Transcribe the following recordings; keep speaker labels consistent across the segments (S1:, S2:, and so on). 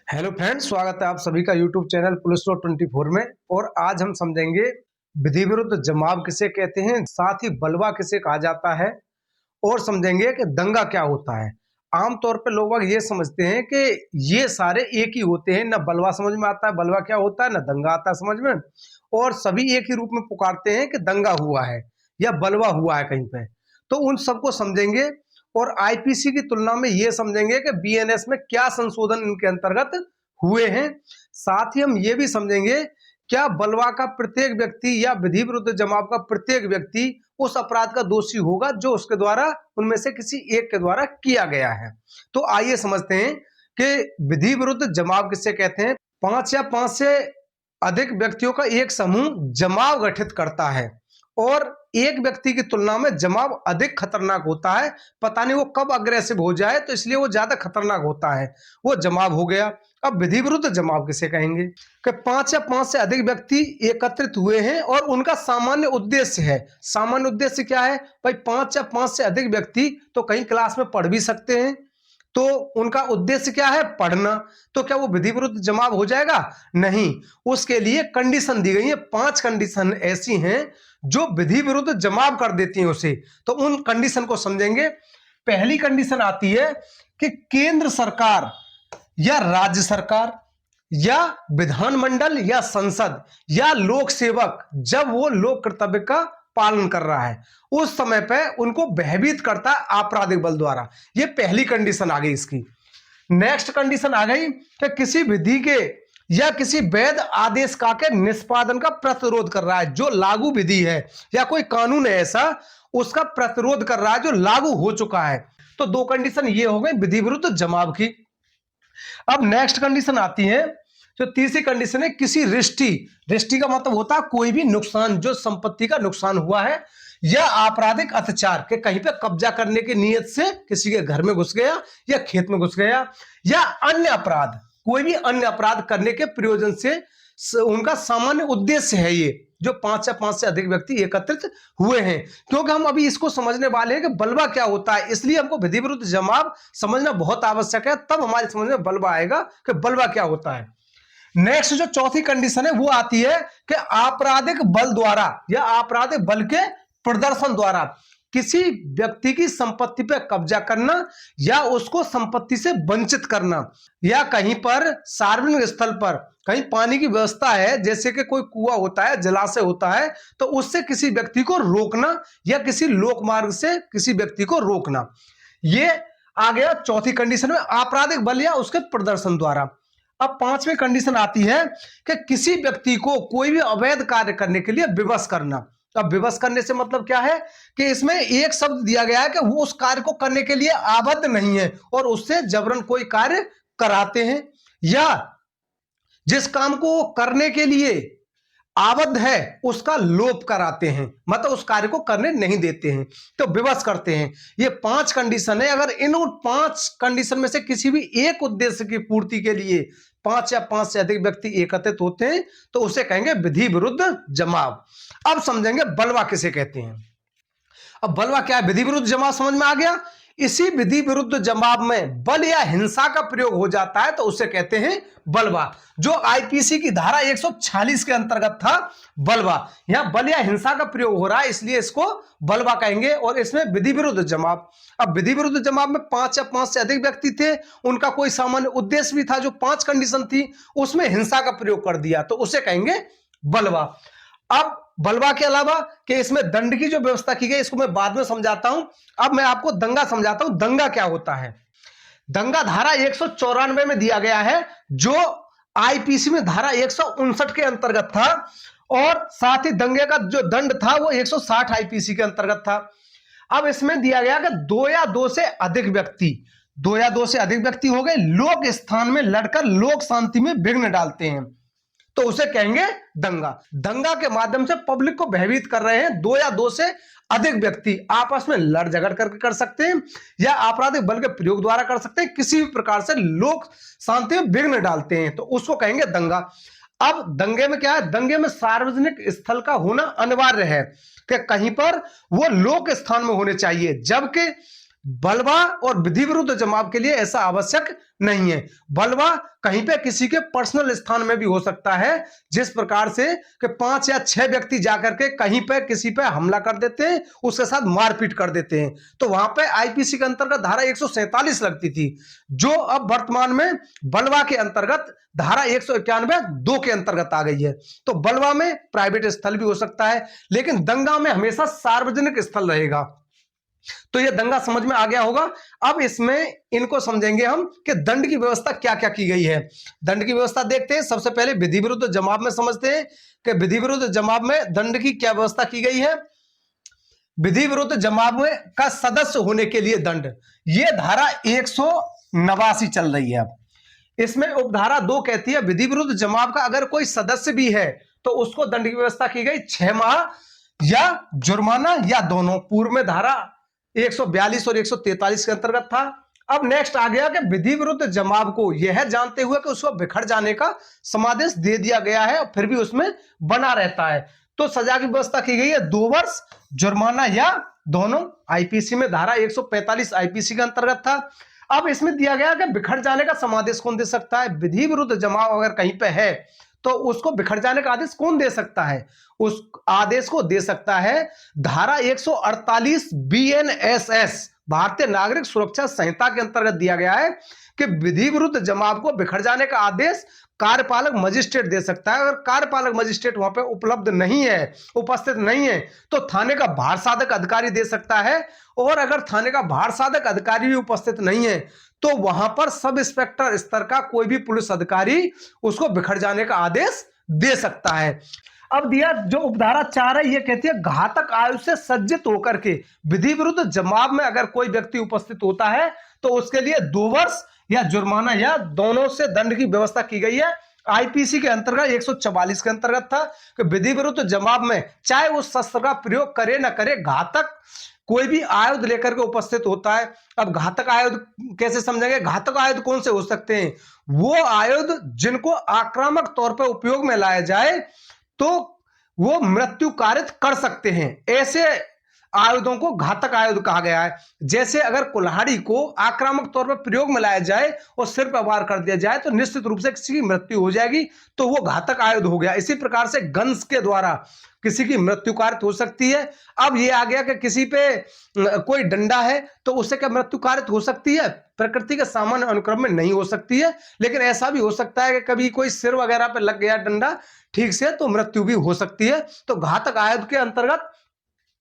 S1: Hello friends, स्वागत है आप सभी का यूट्यूब चैनल पुलिस लॉ 24 में। और आज हम समझेंगे विधि विरुद्ध जमाव किसे कहते हैं, साथ ही बलवा किसे कहा जाता है, और समझेंगे कि दंगा क्या होता है। आमतौर पे लोग ये समझते हैं कि ये सारे एक ही होते हैं, ना बलवा समझ में आता है बलवा क्या होता है, ना दंगा आता है समझ में, और सभी एक ही रूप में पुकारते हैं कि दंगा हुआ है या बलवा हुआ है कहीं पे। तो उन सबको समझेंगे और आईपीसी की तुलना में ये समझेंगे कि बीएनएस में क्या संशोधन इनके अंतर्गत हुए हैं। साथ ही हम ये भी समझेंगे क्या बलवा का प्रत्येक व्यक्ति या विधि विरुद्ध जमाव का प्रत्येक व्यक्ति उस अपराध का दोषी होगा जो उसके द्वारा उनमें से किसी एक के द्वारा किया गया है। तो आइए समझते हैं कि विधि विरुद्ध जमाव किसे कहते हैं। पांच या पांच से अधिक व्यक्तियों का एक समूह जमाव गठित करता है और एक व्यक्ति की तुलना में जमाव अधिक खतरनाक होता है। पता नहीं वो कब अग्रेसिव हो जाए, तो इसलिए वो ज्यादा खतरनाक होता है, वो जमाव हो गया। अब विधि विरुद्ध जमाव किसे कहेंगे कि पांच या पांच से अधिक व्यक्ति एकत्रित हुए हैं और उनका सामान्य उद्देश्य है। सामान्य उद्देश्य क्या है भाई? पांच या पांच से अधिक व्यक्ति तो कहीं क्लास में पढ़ भी सकते हैं, तो उनका उद्देश्य क्या है? पढ़ना। तो क्या वो विधि विरुद्ध जमाव हो जाएगा? नहीं। उसके लिए कंडीशन दी गई है, 5 कंडीशन ऐसी हैं जो विधि विरुद्ध जमाव कर देती हैं उसे। तो उन कंडीशन को समझेंगे। पहली कंडीशन आती है कि केंद्र सरकार या राज्य सरकार या विधानमंडल या संसद या लोक सेवक जब वो लोक कर्तव्य का पालन कर रहा है उस समय पे उनको भयभीत करता है आपराधिक बल द्वारा। ये पहली कंडीशन आ गई इसकी। नेक्स्ट कंडीशन आ गई कि किसी विधि के या किसी वैध आदेश का के निष्पादन का प्रतिरोध कर रहा है। जो लागू विधि है या कोई कानून है ऐसा, उसका प्रतिरोध कर रहा है जो लागू हो चुका है। तो 2 कंडीशन ये हो गई विधि विरुद्ध जमाव की। अब नेक्स्ट कंडीशन आती है, जो तीसरी कंडीशन है किसी रिष्टि। रिष्टि का मतलब होता है कोई भी नुकसान, जो संपत्ति का नुकसान हुआ है या आपराधिक अत्याचार के कहीं पे कब्जा करने की नीयत से किसी के घर में घुस गया या खेत में घुस गया, या अन्य अपराध, कोई भी अन्य अपराध करने के प्रयोजन से उनका सामान्य उद्देश्य है ये, जो 5 या 5 से अधिक व्यक्ति एकत्रित हुए हैं। क्योंकि हम अभी इसको समझने वाले हैं कि बलवा क्या होता है, इसलिए हमको विधि विरुद्ध जमाव समझना बहुत आवश्यक है, तब हमारे समझ में बलवा आएगा कि बलवा क्या होता है। नेक्स्ट जो चौथी कंडीशन है वो आती है कि आपराधिक बल द्वारा या आपराधिक बल के प्रदर्शन द्वारा किसी व्यक्ति की संपत्ति पर कब्जा करना या उसको संपत्ति से वंचित करना, या कहीं पर सार्वजनिक स्थल पर कहीं पानी की व्यवस्था है, जैसे कि कोई कुआं होता है, जलाशय होता है, तो उससे किसी व्यक्ति को रोकना या किसी लोक मार्ग से किसी व्यक्ति को रोकना। ये आ गया चौथी कंडीशन में, आपराधिक बल या उसके प्रदर्शन द्वारा। अब 5वीं कंडीशन आती है कि किसी व्यक्ति को कोई भी अवैध कार्य करने के लिए विवश करना। अब विवश करने से मतलब क्या है कि इसमें एक शब्द दिया गया है कि वो उस कार्य को करने के लिए आबद्ध नहीं है और उससे जबरन कोई कार्य कराते हैं, या जिस काम को करने के लिए आबद्ध है उसका लोप कराते हैं, मतलब उस कार्य को करने नहीं देते हैं, तो विवश करते हैं। ये 5 कंडीशन है। अगर इन 5 कंडीशन में से किसी भी एक उद्देश्य की पूर्ति के लिए 5 या 5 से अधिक व्यक्ति एकत्रित होते हैं तो उसे कहेंगे विधि विरुद्ध जमाव। अब समझेंगे बलवा किसे कहते हैं। अब बलवा क्या है? विधि विरुद्ध जमाव समझ में आ गया। इसी विधि विरुद्ध जमाव में बल या हिंसा का प्रयोग हो जाता है तो उसे कहते हैं बलवा। जो आईपीसी की धारा 146 के अंतर्गत था बलवा, यहां बल या हिंसा का प्रयोग हो रहा है इसलिए इसको बलवा कहेंगे। और इसमें विधि विरुद्ध जमाव, अब विधि विरुद्ध जमाव में 5 या 5 से अधिक व्यक्ति थे, उनका कोई सामान्य उद्देश्य भी था, जो 5 कंडीशन थी उसमें हिंसा का प्रयोग कर दिया तो उसे कहेंगे बलवा। अब बलवा के अलावा कि इसमें दंड की जो व्यवस्था की गई इसको मैं बाद में समझाता हूं। अब मैं आपको दंगा समझाता हूं, दंगा क्या होता है। दंगा धारा 194 में दिया गया है, जो आईपीसी में धारा 159 के अंतर्गत था, और साथ ही दंगे का जो दंड था वो 160 आईपीसी के अंतर्गत था। अब इसमें दिया गया कि 2 या 2 से अधिक व्यक्ति, 2 या 2 से अधिक व्यक्ति हो गए, लोक स्थान में लड़कर लोक शांति में विघ्न डालते हैं तो उसे कहेंगे दंगा। दंगा के माध्यम से पब्लिक को भयभीत कर रहे हैं। 2 या 2 से अधिक व्यक्ति आपस में लड़ झगड़ करके कर सकते हैं या आपराधिक बल के प्रयोग द्वारा कर सकते हैं, किसी भी प्रकार से लोक शांति में विघ्न डालते हैं तो उसको कहेंगे दंगा। अब दंगे में क्या है? दंगे में सार्वजनिक स्थल का होना अनिवार्य है कि कहीं पर वो लोक स्थान में होने चाहिए, जबकि बलवा और विधि विरुद्ध जमाव के लिए ऐसा आवश्यक नहीं है। बलवा कहीं पे किसी के पर्सनल स्थान में भी हो सकता है, जिस प्रकार से कि 5 या 6 व्यक्ति जाकर के कहीं पे किसी पे हमला कर देते हैं, उसके साथ मारपीट कर देते हैं, तो वहां पे आईपीसी के अंतर्गत धारा 147 लगती थी, जो अब वर्तमान में बलवा के अंतर्गत धारा 191(2) के अंतर्गत आ गई है। तो बलवा में प्राइवेट स्थल भी हो सकता है, लेकिन दंगा में हमेशा सार्वजनिक स्थल रहेगा। तो ये दंगा समझ में आ गया होगा। अब इसमें इनको समझेंगे हम कि दंड की व्यवस्था क्या क्या की गई है। दंड की व्यवस्था देखते हैं। सबसे पहले विधि विरुद्ध जमाव में समझते हैं कि विधि विरुद्ध जमाव में दंड की क्या व्यवस्था की गई है। विधि विरुद्ध जमाव में का सदस्य होने के लिए दंड, ये धारा 189 चल रही है। अब इसमें उपधारा 2 कहती है विधि विरुद्ध जमाव का अगर कोई सदस्य भी है तो उसको दंड की व्यवस्था की गई 6 माह या जुर्माना या दोनों। पूर्व में धारा 142 और 143 के अंतर्गत था। अब नेक्स्ट आ गया कि विधि विरुद्ध जमाव को यह जानते हुए कि उसको बिखर जाने का समादेश दे दिया गया है और फिर भी उसमें बना रहता है, तो सजा की व्यवस्था की गई है 2 वर्ष, जुर्माना या दोनों। आईपीसी में धारा 145 आईपीसी के अंतर्गत था। अब इसमें दिया गया कि बिखर जाने का समादेश कौन दे सकता है। विधि विरुद्ध जमाव अगर कहीं पे है तो उसको बिखर जाने का आदेश कौन दे सकता है। उस आदेश को दे सकता है धारा 148 बीएनएसएस भारतीय नागरिक सुरक्षा संहिता के अंतर्गत दिया गया है कि विधि विरुद्ध जमाव को बिखर जाने का आदेश कार्यपालक मजिस्ट्रेट दे सकता है। अगर कार्यपालक मजिस्ट्रेट वहां पे उपलब्ध नहीं है, उपस्थित नहीं है, तो थाने का भार साधक अधिकारी दे सकता है। और अगर थाने का भार साधक अधिकारी भी उपस्थित नहीं है तो वहां पर सब इंस्पेक्टर स्तर का कोई भी पुलिस अधिकारी उसको बिखर जाने का आदेश दे सकता है। अब दिया जो उपधारा 4 है, ये कहती है घातक आयु से सज्जित होकर के विधि विरुद्ध जमाव में अगर कोई व्यक्ति उपस्थित होता है तो उसके लिए 2 वर्ष या जुर्माना या दोनों से दंड की व्यवस्था की गई है। आईपीसी के अंतर्गत 144 के अंतर्गत था कि विधि विरुद्ध जमाव में चाहे उस शस्त्र का प्रयोग करे ना करे, घातक कोई भी आयुध लेकर के उपस्थित होता है। अब घातक आयुध कैसे समझेंगे। घातक आयुध कौन से हो सकते हैं। वो आयुध जिनको आक्रामक तौर पर उपयोग में लाया जाए तो वो मृत्यु कारित कर सकते हैं, ऐसे आयुधों को घातक आयुध कहा गया है। जैसे अगर कुल्हाड़ी को आक्रामक तौर पर प्रयोग में लाया जाए और सिर पर वार कर दिया जाए तो निश्चित रूप से किसी की मृत्यु हो जाएगी, तो वो घातक आयुध हो गया। इसी प्रकार से गन्स के द्वारा किसी की मृत्यु कारित हो सकती है। अब ये आ गया कि किसी पे कोई डंडा है तो उससे क्या मृत्यु कारित हो सकती है। प्रकृति के सामान्य अनुक्रम में नहीं हो सकती है, लेकिन ऐसा भी हो सकता है कि कभी कोई सिर वगैरह पे लग गया डंडा ठीक से तो मृत्यु भी हो सकती है। तो घातक आयुध के अंतर्गत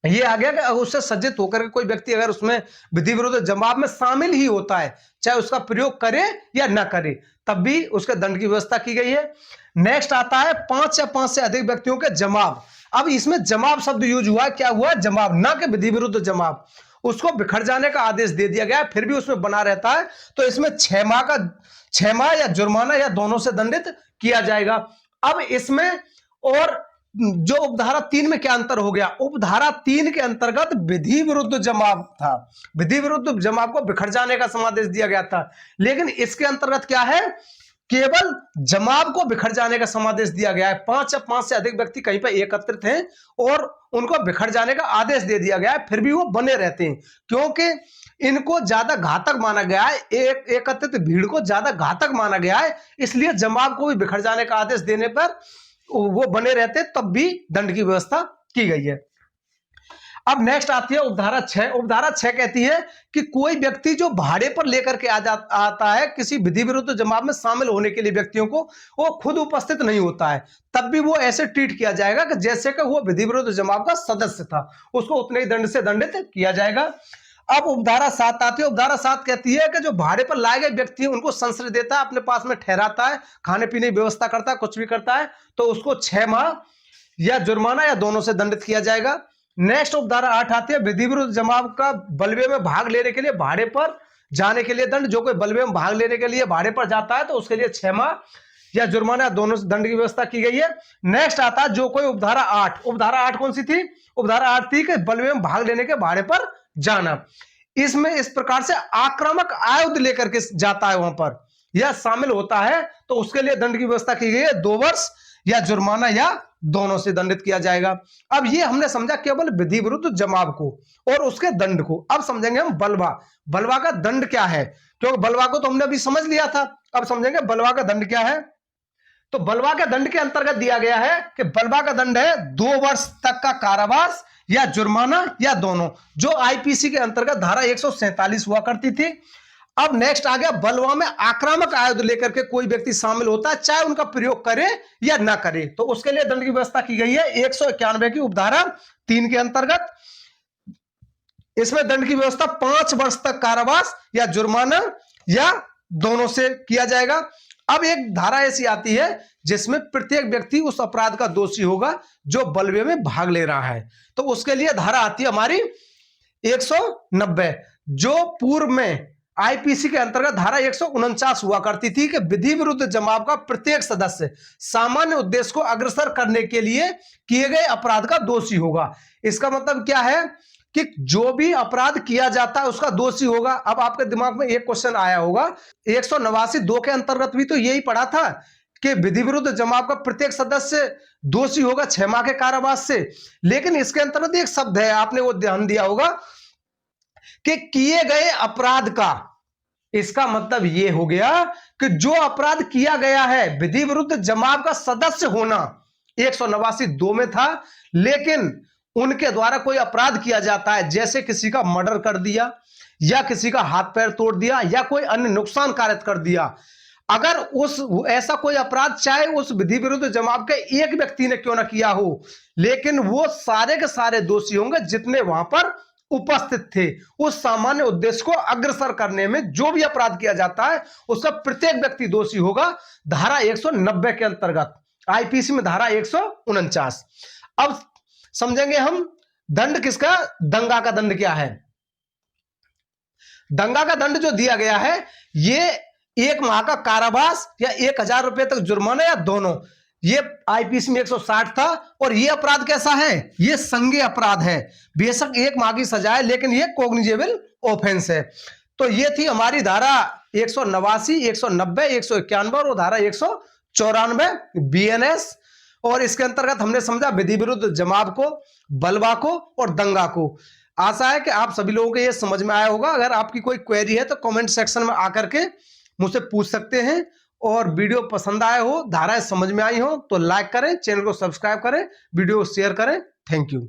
S1: ये आ गया कि उससे सज्जित होकर के कोई व्यक्ति अगर उसमें विधि विरुद्ध जमाव में शामिल ही होता है, चाहे उसका प्रयोग करे या ना करे, तब भी उसके दंड की व्यवस्था की गई है। नेक्स्ट आता है 5 या 5 से अधिक व्यक्तियों के जमाव। अब इसमें जमाव शब्द यूज हुआ, क्या हुआ जमाव, ना कि विधि विरुद्ध जमाव। उसको बिखर जाने का आदेश दे दिया गया फिर भी उसमें बना रहता है, तो इसमें 6 माह या जुर्माना या दोनों से दंडित किया जाएगा। अब इसमें और जो उपधारा 3 में क्या अंतर हो गया। उपधारा 3 के अंतर्गत विधि विरुद्ध जमाव था, विधि विरुद्ध जमाव को बिखर जाने का समादेश दिया गया था, लेकिन इसके अंतर्गत क्या है, केवल जमाव को बिखर जाने का समादेश दिया गया है। 5 या 5 से अधिक व्यक्ति कहीं पर एकत्रित हैं और उनको बिखर जाने का आदेश दे दिया गया है, फिर भी वो बने रहते हैं क्योंकि इनको ज्यादा घातक माना गया है। एकत्रित भीड़ को ज्यादा घातक माना गया है, इसलिए जमाव को भी बिखर जाने का आदेश देने पर वो बने रहते, तब भी दंड की व्यवस्था की गई है। अब नेक्स्ट आती है उपधारा 6। उपधारा 6 कहती है कि कोई व्यक्ति जो भाड़े पर लेकर के आता है किसी विधि विरुद्ध जमाव में शामिल होने के लिए व्यक्तियों को, वो खुद उपस्थित नहीं होता है, तब भी वो ऐसे ट्रीट किया जाएगा कि जैसे कि वो विधि विरुद्ध जमाव का सदस्य था, उसको उतने ही दंड से दंडित किया जाएगा। अब उपधारा 7 आती है। उपधारा 7 कहती है कि जो भाड़े पर लाए गए व्यक्ति हैं उनको संश्रय देता है, अपने पास में ठहराता है, खाने पीने की व्यवस्था करता है, कुछ भी करता है, तो उसको 6 माह या जुर्माना या दोनों से दंडित किया जाएगा। नेक्स्ट उपधारा 8 आती है। विधि विरुद्ध जमाव का बलवे में भाग लेने के लिए भाड़े पर जाने के लिए दंड। जो कोई बलवे में भाग लेने के लिए भाड़े पर जाता है तो उसके लिए 6 माह या जुर्माना दोनों से दंड की व्यवस्था की गई है। नेक्स्ट आता है जो कोई उपधारा 8। उपधारा 8 कौन सी थी। उपधारा 8 थी कि बलवे में भाग लेने के भाड़े पर जाना। इसमें इस प्रकार से आक्रामक आयुध लेकर के जाता है वहां पर या शामिल होता है तो उसके लिए दंड की व्यवस्था की गई है 2 वर्ष या जुर्माना या दोनों से दंडित किया जाएगा। अब ये हमने समझा केवल विधि विरुद्ध जमाव को और उसके दंड को। अब समझेंगे हम बलवा। बलवा का दंड क्या है, क्योंकि बलवा को तो हमने अभी समझ लिया था, अब समझेंगे बलवा का दंड क्या है। तो बलवा के दंड के अंतर्गत दिया गया है कि बलवा का दंड है 2 वर्ष तक का कारावास या जुर्माना या दोनों, जो आईपीसी के अंतर्गत धारा 147 हुआ करती थी। अब नेक्स्ट आ गया बलवा में आक्रामक आयुध लेकर के कोई व्यक्ति शामिल होता है, चाहे उनका प्रयोग करे या ना करे, तो उसके लिए दंड की व्यवस्था की गई है 191 की उपधारा 3 के अंतर्गत। इसमें दंड की व्यवस्था 5 वर्ष तक कारावास या जुर्माना या दोनों से किया जाएगा। अब एक धारा ऐसी आती है जिसमें प्रत्येक व्यक्ति उस अपराध का दोषी होगा जो बलवे में भाग ले रहा है, तो उसके लिए धारा आती है हमारी 190, जो पूर्व में आईपीसी के अंतर्गत धारा 149 हुआ करती थी कि विधि विरुद्ध जमाव का प्रत्येक सदस्य सामान्य उद्देश्य को अग्रसर करने के लिए किए गए अपराध का दोषी होगा। इसका मतलब क्या है कि जो भी अपराध किया जाता है उसका दोषी होगा। अब आपके दिमाग में एक क्वेश्चन आया होगा, 189(2) के अंतर्गत भी तो यही पढ़ा था कि विधि विरुद्ध जमाव का प्रत्येक सदस्य दोषी होगा 6 माह के कारावास से, लेकिन इसके अंतर्गत एक शब्द है, आपने वो ध्यान दिया होगा कि किए गए अपराध का। इसका मतलब यह हो गया कि जो अपराध किया गया है, विधि विरुद्ध जमाव का सदस्य होना 189(2) में था, लेकिन उनके द्वारा कोई अपराध किया जाता है, जैसे किसी का मर्डर कर दिया या किसी का हाथ पैर तोड़ दिया या कोई अन्य नुकसान कारक कर दिया, अगर उस ऐसा कोई अपराध चाहे उस विधि विरुद्ध जमाव के एक व्यक्ति ने क्यों ना किया हो, लेकिन वो सारे के सारे दोषी होंगे जितने वहां पर उपस्थित थे। उस सामान्य उद्देश्य को अग्रसर करने में जो भी अपराध किया जाता है उसका प्रत्येक व्यक्ति दोषी होगा, धारा 190 के अंतर्गत, आईपीसी में धारा 149। अब समझेंगे हम दंड किसका, दंगा का दंड क्या है। दंगा का दंड जो दिया गया है ये 1 माह का कारावास या 1000 रुपए तक जुर्माना या दोनों। ये आईपीसी में 160 था, और ये अपराध कैसा है, ये संज्ञेय अपराध है। बेशक 1 माह की सजा है, लेकिन ये कॉग्निजेबल ऑफेंस है। तो ये थी हमारी धारा 189, 190, 191 और धारा 194 बीएनएस। और इसके अंतर्गत हमने समझा विधि विरुद्ध जमाव को, बलवा को और दंगा को। आशा है कि आप सभी लोगों को यह समझ में आया होगा। अगर आपकी कोई क्वेरी है तो कमेंट सेक्शन में आकर के मुझसे पूछ सकते हैं। और वीडियो पसंद आए हो, धाराएं समझ में आई हो तो लाइक करें, चैनल को सब्सक्राइब करें, वीडियो को शेयर करें। Thank you.